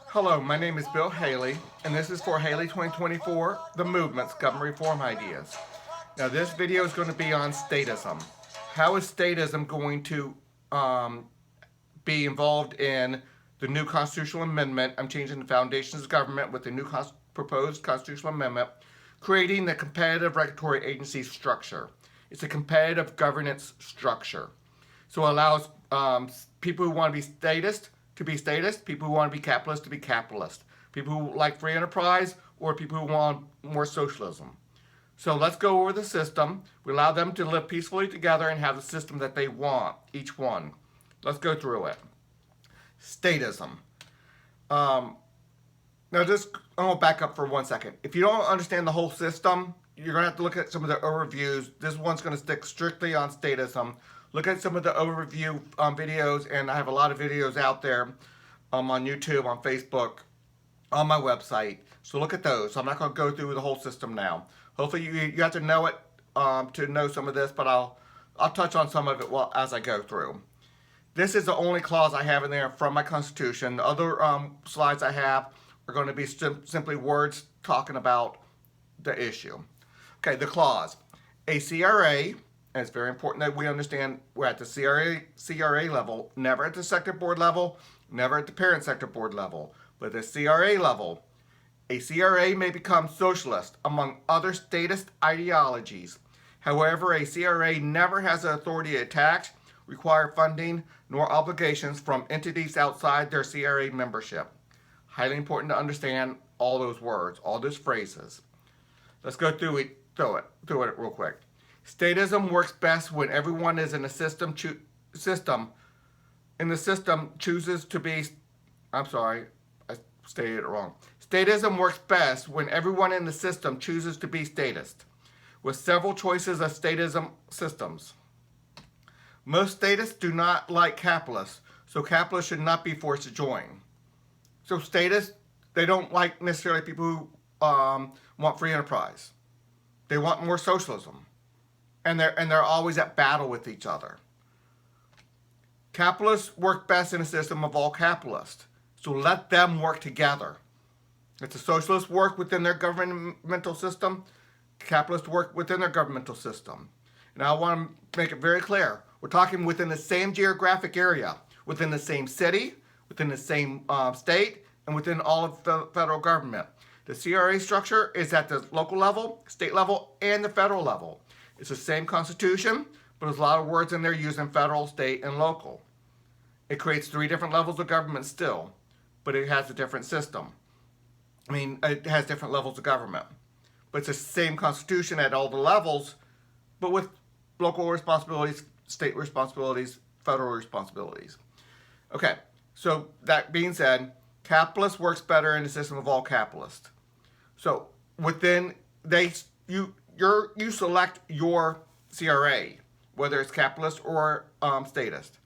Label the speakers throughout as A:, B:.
A: Hello, my name is Bill Haley, and this is for Haley 2024, The Movements, Government Reform Ideas. Now this video is going to be on statism. How is statism going to be involved in the new constitutional amendment? I'm changing the foundations of government with the new proposed constitutional amendment, creating the competitive regulatory agency structure. It's a competitive governance structure. So it allows people who want to be statist to be statist, people who want to be capitalist to be capitalist, people who like free enterprise, or people who want more socialism. So let's go over the system. We allow them to live peacefully together and have the system that they want, each one. Let's go through it. Statism. Now just, I'm going to back up for 1 second. If you don't understand the whole system, you're going to have to look at some of the overviews. This one's going to stick strictly on statism. Look at some of the overview videos, and I have a lot of videos out there on YouTube, on Facebook, on my website. So look at those. So I'm not going to go through the whole system now. Hopefully you have to know it to know some of this, but I'll touch on some of it as I go through. This is the only clause I have in there from my Constitution. The other slides I have are going to be simply words talking about the issue. Okay, the clause. A CRA, and it's very important that we understand we're at the CRA level, never at the sector board level, never at the parent sector board level, but the CRA level. A CRA may become socialist among other statist ideologies. However, a CRA never has the authority to tax, require funding, nor obligations from entities outside their CRA membership. Highly important to understand all those words, all those phrases. Let's go through it real quick. Statism works best when everyone is in a system chooses to be, I'm sorry, I stated it wrong. Statism works best when everyone in the system chooses to be statist, with several choices of statism systems. Most statists do not like capitalists, so capitalists should not be forced to join. So statists, they don't like necessarily people who want free enterprise. They want more socialism. And they're always at battle with each other. Capitalists work best in a system of all capitalists. So let them work together. If the socialists work within their governmental system, capitalists work within their governmental system. And I want to make it very clear. We're talking within the same geographic area, within the same city, within the same state, and within all of the federal government. The CRA structure is at the local level, state level, and the federal level. It's the same constitution, but there's a lot of words in there used in federal, state, and local. It creates 3 different levels of government still, but it has a different system. I mean, it has different levels of government. But it's the same constitution at all the levels, but with local responsibilities, state responsibilities, federal responsibilities. Okay, so that being said, capitalist works better in the system of all capitalists. So within, you select your CRA, whether it's capitalist or statist.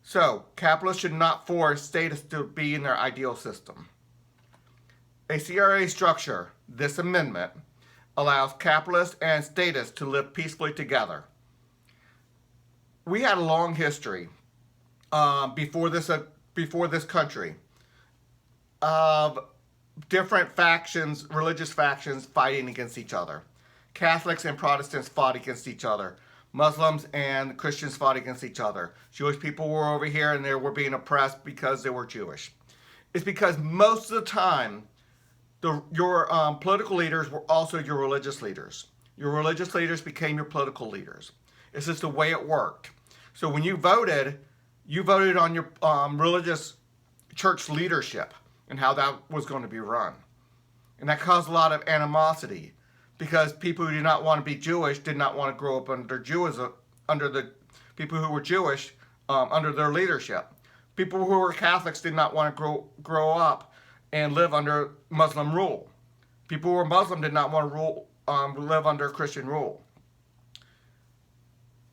A: So capitalists should not force statists to be in their ideal system. A CRA structure, this amendment, allows capitalists and statists to live peacefully together. We had a long history before this country of different factions, religious factions fighting against each other. Catholics and Protestants fought against each other. Muslims and Christians fought against each other. Jewish people were over here and they were being oppressed because they were Jewish. It's because most of the time, your political leaders were also your religious leaders. Your religious leaders became your political leaders. It's just the way it worked. So when you voted on your religious church leadership and how that was going to be run. And that caused a lot of animosity because people who did not want to be Jewish did not want to grow up under the people who were Jewish under their leadership. People who were Catholics did not want to grow up and live under Muslim rule. People who were Muslim did not want to live under Christian rule.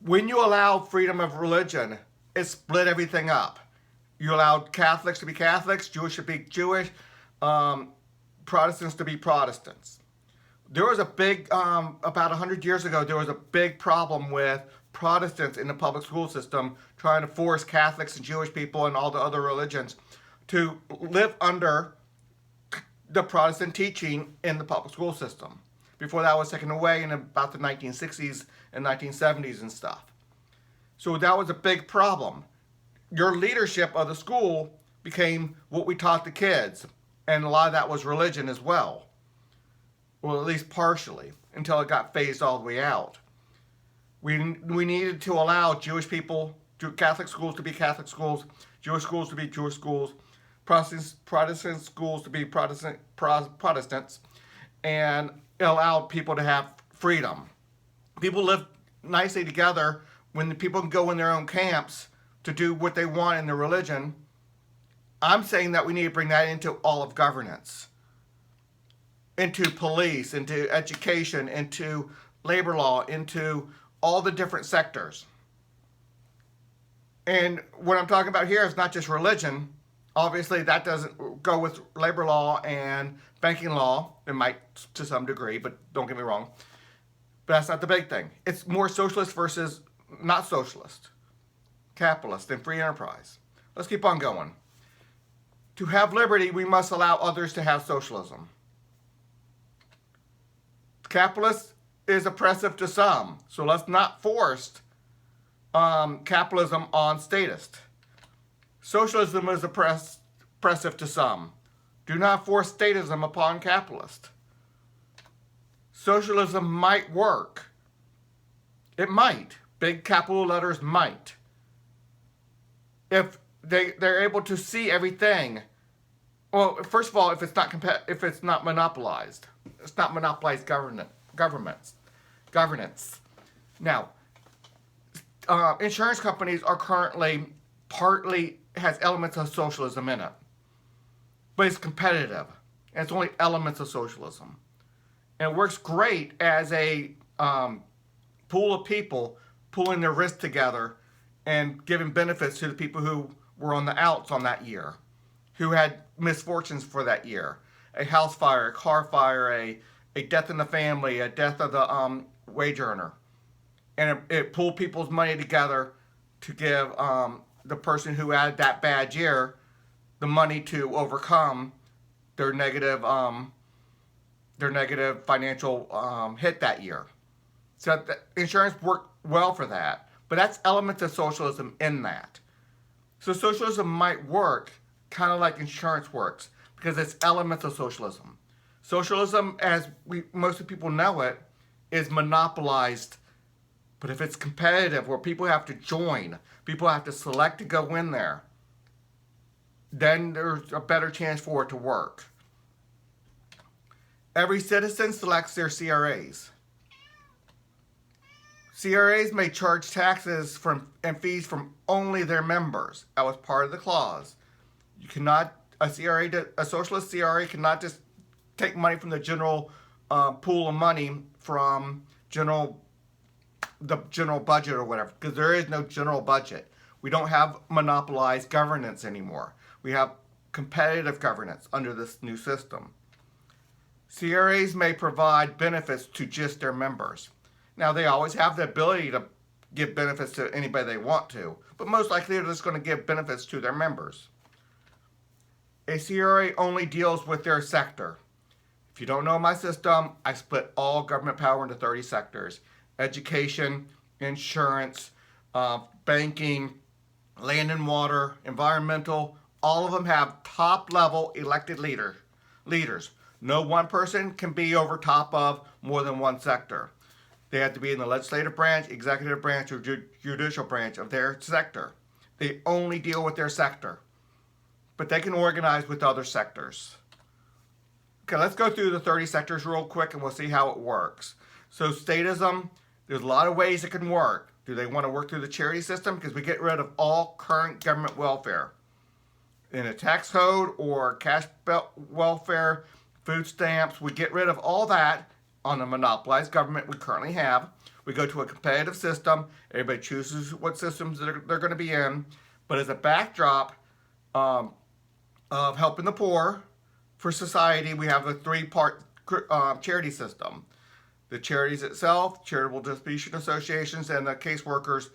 A: When you allow freedom of religion, it split everything up. You allowed Catholics to be Catholics, Jewish to be Jewish, Protestants to be Protestants. There was a big, about 100 years ago, there was a big problem with Protestants in the public school system, trying to force Catholics and Jewish people and all the other religions to live under the Protestant teaching in the public school system. Before that was taken away in about the 1960s and 1970s and stuff. So that was a big problem. Your leadership of the school became what we taught the kids, and a lot of that was religion as well. Well, at least partially, until it got phased all the way out. We needed to allow Jewish people, Catholic schools to be Catholic schools, Jewish schools to be Jewish schools, Protestant schools to be Protestants, and allow people to have freedom. People live nicely together when the people can go in their own camps to do what they want in their religion. I'm saying that we need to bring that into all of governance, into police, into education, into labor law, into all the different sectors. And what I'm talking about here is not just religion. Obviously, that doesn't go with labor law and banking law. It might to some degree, but don't get me wrong. But that's not the big thing. It's more socialist versus not socialist, capitalist, and free enterprise. Let's keep on going. To have liberty, we must allow others to have socialism. Capitalist is oppressive to some, so let's not force capitalism on statists. Socialism is oppressive to some. Do not force statism upon capitalists. Socialism might work. It might. Big capital letters might. If they're able to see everything. Well, first of all, if it's not monopolized. It's not monopolized governance. Now, insurance companies are currently partly has elements of socialism in it, but it's competitive, and it's only elements of socialism, and it works great as a pool of people pulling their risk together and giving benefits to the people who were on the outs on that year, who had misfortunes for that year, a house fire, a car fire, a death in the family, a death of the wage earner, and it pulled people's money together to give the person who had that bad year the money to overcome their negative financial hit that year. So insurance worked well for that, but that's elements of socialism in that. So socialism might work kind of like insurance works because it's elements of socialism. Socialism, as most of people know it, is monopolized. But if it's competitive, where people have to join, people have to select to go in there, then there's a better chance for it to work. Every citizen selects their CRAs. CRAs may charge taxes and fees from only their members. That was part of the clause. You cannot, a socialist CRA cannot just take money from the general pool of money from the general budget or whatever, because there is no general budget. We don't have monopolized governance anymore. We have competitive governance under this new system. CRAs may provide benefits to just their members. Now, they always have the ability to give benefits to anybody they want to, but most likely they're just going to give benefits to their members. A CRA only deals with their sector. If you don't know my system, I split all government power into 30 sectors. Education, insurance, banking, land and water, environmental, all of them have top-level elected leaders. No one person can be over top of more than one sector. They have to be in the legislative branch, executive branch, or judicial branch of their sector. They only deal with their sector. But they can organize with other sectors. Okay, let's go through the 30 sectors real quick and we'll see how it works. So statism, there's a lot of ways it can work. Do they want to work through the charity system? Because we get rid of all current government welfare. In a tax code or cash welfare, food stamps, we get rid of all that on the monopolized government we currently have. We go to a competitive system. Everybody chooses what systems they're going to be in. But as a backdrop of helping the poor for society, we have a three-part charity system. The charities itself, charitable distribution associations, and the caseworkers.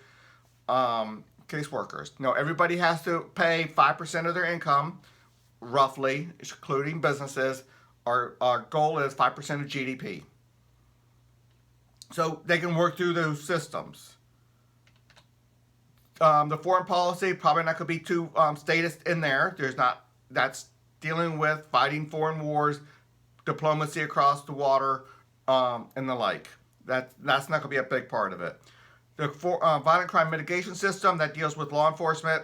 A: Now, everybody has to pay 5% of their income, roughly, including businesses. Our goal is 5% of GDP. So they can work through those systems. The foreign policy, probably not going to be too statist in there. That's dealing with fighting foreign wars, diplomacy across the water, and the like. That's not going to be a big part of it. The violent crime mitigation system, that deals with law enforcement,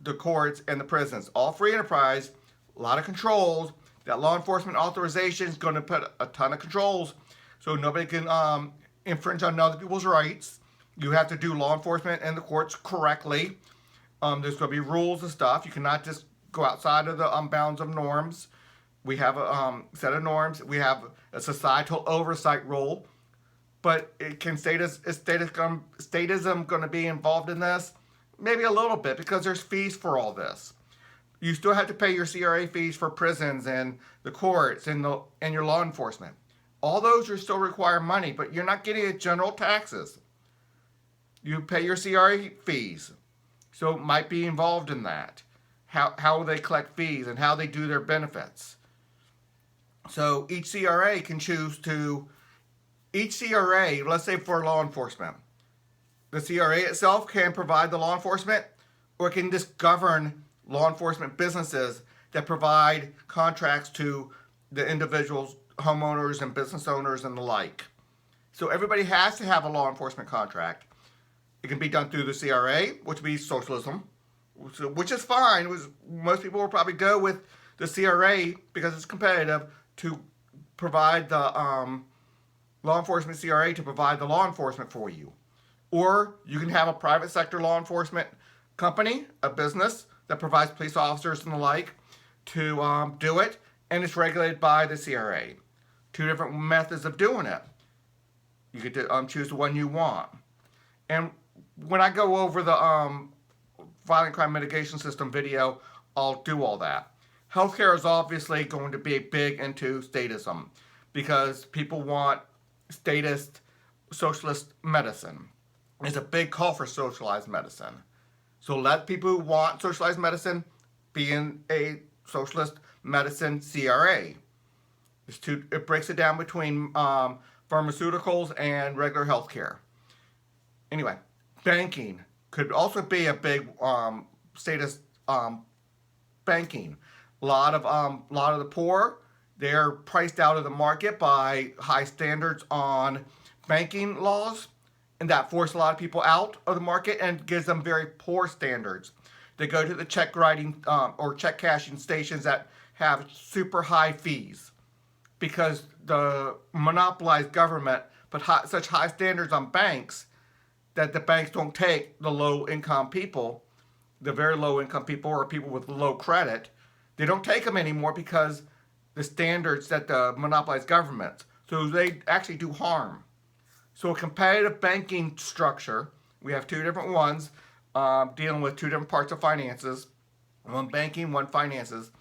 A: the courts, and the prisons. All free enterprise, a lot of controls. That law enforcement authorization is going to put a ton of controls so nobody can infringe on other people's rights. You have to do law enforcement and the courts correctly. There's going to be rules and stuff. You cannot just go outside of the bounds of norms. We have a set of norms. We have a societal oversight rule. But can statism going to be involved in this? Maybe a little bit, because there's fees for all this. You still have to pay your CRA fees for prisons and the courts and your law enforcement. All those are still require money, but you're not getting general taxes. You pay your CRA fees, so it might be involved in that. How they collect fees and how they do their benefits. So each CRA can choose to. Each CRA, let's say for law enforcement, the CRA itself can provide the law enforcement, or it can just govern law enforcement businesses that provide contracts to the individuals, homeowners, and business owners, and the like. So everybody has to have a law enforcement contract. It can be done through the CRA, which would be socialism, which is fine. Most people will probably go with the CRA because it's competitive to provide the law enforcement CRA to provide the law enforcement for you. Or you can have a private sector law enforcement company, a business that provides police officers and the like to do it, and it's regulated by the CRA. Two different methods of doing it. You get to choose the one you want. And when I go over the violent crime mitigation system video, I'll do all that. Healthcare is obviously going to be big into statism because people want statist socialist medicine. There's a big call for socialized medicine. So let people who want socialized medicine be in a socialist medicine CRA. It breaks it down between pharmaceuticals and regular healthcare. Anyway, banking could also be a big statist banking. A lot of the poor, they're priced out of the market by high standards on banking laws, and that forces a lot of people out of the market and gives them very poor standards. They go to the check writing or check cashing stations that have super high fees because the monopolized government put such high standards on banks that the banks don't take the low income people, the very low income people or people with low credit. They don't take them anymore because the standards that the monopolized government, so they actually do harm. So a competitive banking structure, we have two different ones dealing with two different parts of finances, one banking, one finances,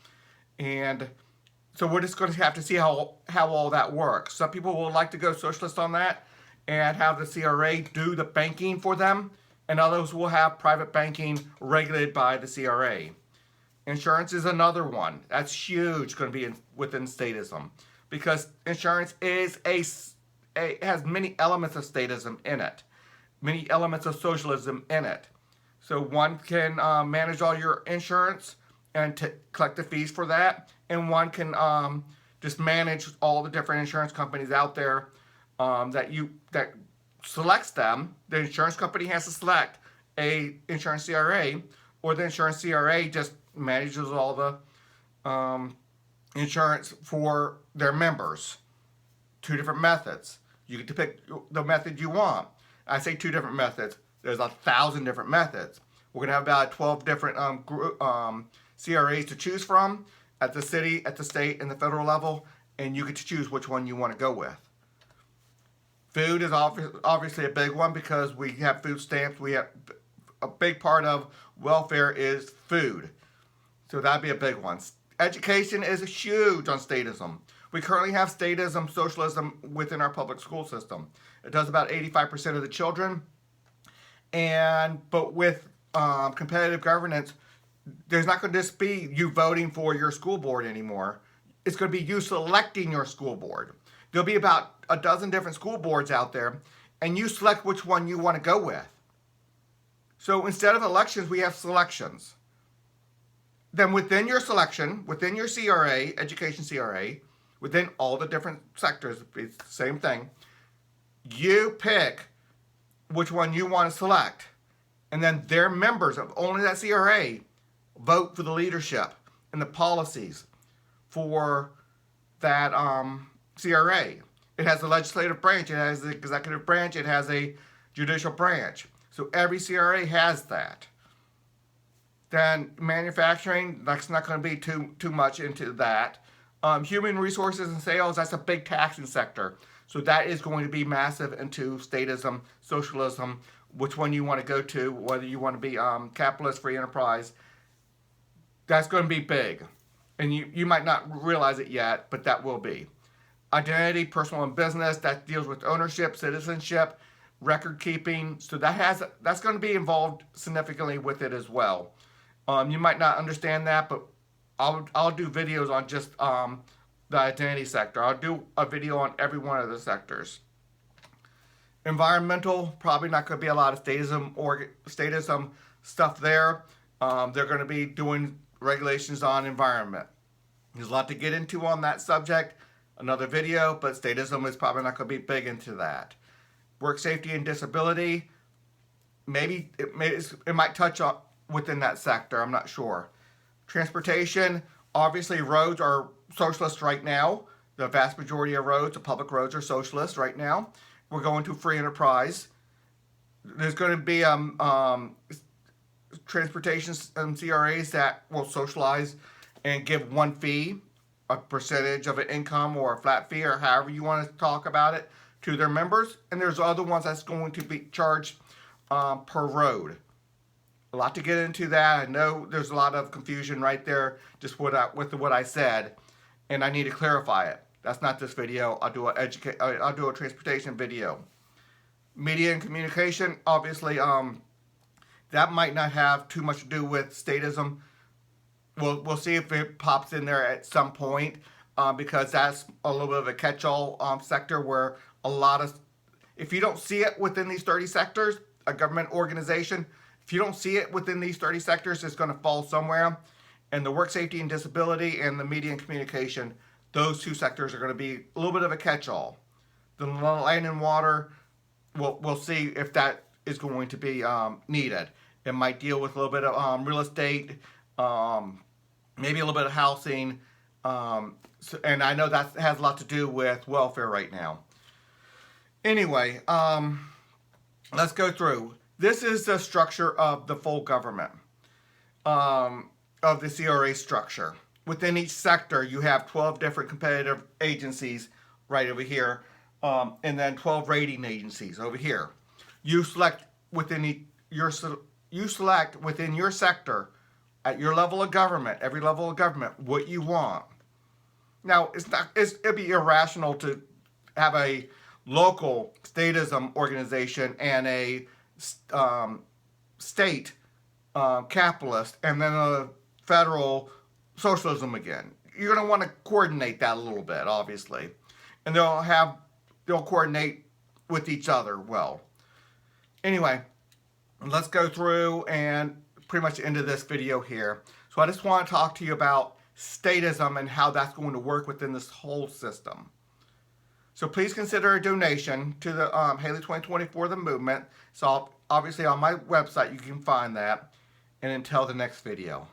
A: and so we're just going to have to see how all that works. Some people would like to go socialist on that and have the CRA do the banking for them, and others will have private banking regulated by the CRA. Insurance is another one. That's huge, going to be within statism, because insurance is has many elements of statism in it, many elements of socialism in it. So one can manage all your insurance and collect the fees for that, and one can just manage all the different insurance companies out there that selects them. The insurance company has to select a insurance CRA, or the insurance CRA just manages all the insurance for their members. Two different methods. You get to pick the method you want. I say two different methods. There's 1,000 different methods. We're going to have about 12 different CRAs to choose from at the city, at the state, and the federal level, and you get to choose which one you want to go with. Food is obviously a big one because we have food stamps. We have a big part of welfare is food. So that'd be a big one. Education is huge on statism. We currently have statism, socialism within our public school system. It does about 85% of the children. But with competitive governance, there's not going to just be you voting for your school board anymore. It's going to be you selecting your school board. There'll be about a dozen different school boards out there, and you select which one you want to go with. So instead of elections, we have selections. Then within your selection, within your CRA, education CRA, within all the different sectors, it's the same thing, you pick which one you want to select. And then their members of only that CRA vote for the leadership and the policies for that CRA. It has a legislative branch, it has the executive branch, it has a judicial branch. So every CRA has that. Then manufacturing, that's not going to be too much into that. Human resources and sales, that's a big taxing sector. So that is going to be massive into statism, socialism, which one you want to go to, whether you want to be capitalist, free enterprise. That's going to be big. And you might not realize it yet, but that will be. Identity, personal and business, that deals with ownership, citizenship, record keeping. So that's going to be involved significantly with it as well. You might not understand that, but I'll do videos on just the identity sector. I'll do a video on every one of the sectors. Environmental, probably not going to be a lot of statism stuff there. They're going to be doing regulations on environment. There's a lot to get into on that subject. Another video, but statism is probably not going to be big into that. Work safety and disability, maybe it might touch on within that sector. I'm not sure. Transportation, obviously roads are socialist right now. The vast majority of roads, the public roads, are socialist right now. We're going to free enterprise. There's going to be transportation CRAs that will socialize and give one fee, a percentage of an income or a flat fee, or however you want to talk about it, to their members. And there's other ones that's going to be charged per road. A lot to get into that. I know there's a lot of confusion right there just with what I said, and I need to clarify it. That's not this video. I'll do a transportation video. Media and communication, obviously, that might not have too much to do with statism. We'll see if it pops in there at some point, because that's a little bit of a catch-all sector where a lot of, if you don't see it within these 30 sectors, a government organization, if you don't see it within these 30 sectors, it's going to fall somewhere. And the work safety and disability and the media and communication, those two sectors are going to be a little bit of a catch-all. The land and water, we'll see if that is going to be needed. It might deal with a little bit of real estate, maybe a little bit of housing, and I know that has a lot to do with welfare right now. Anyway, let's go through. This is the structure of the full government, of the CRA structure. Within each sector, you have 12 different competitive agencies right over here, and then 12 rating agencies over here. You select within your sector, at your level of government, every level of government, what you want. Now, it'd be irrational to have a local statism organization and a state capitalist and then a federal socialism again. You're going to want to coordinate that a little bit, obviously. And they'll coordinate with each other well. Anyway, let's go through and pretty much end of this video here. So I just want to talk to you about statism and how that's going to work within this whole system. So please consider a donation to the Haley 2024, the movement. So obviously on my website you can find that. And until the next video.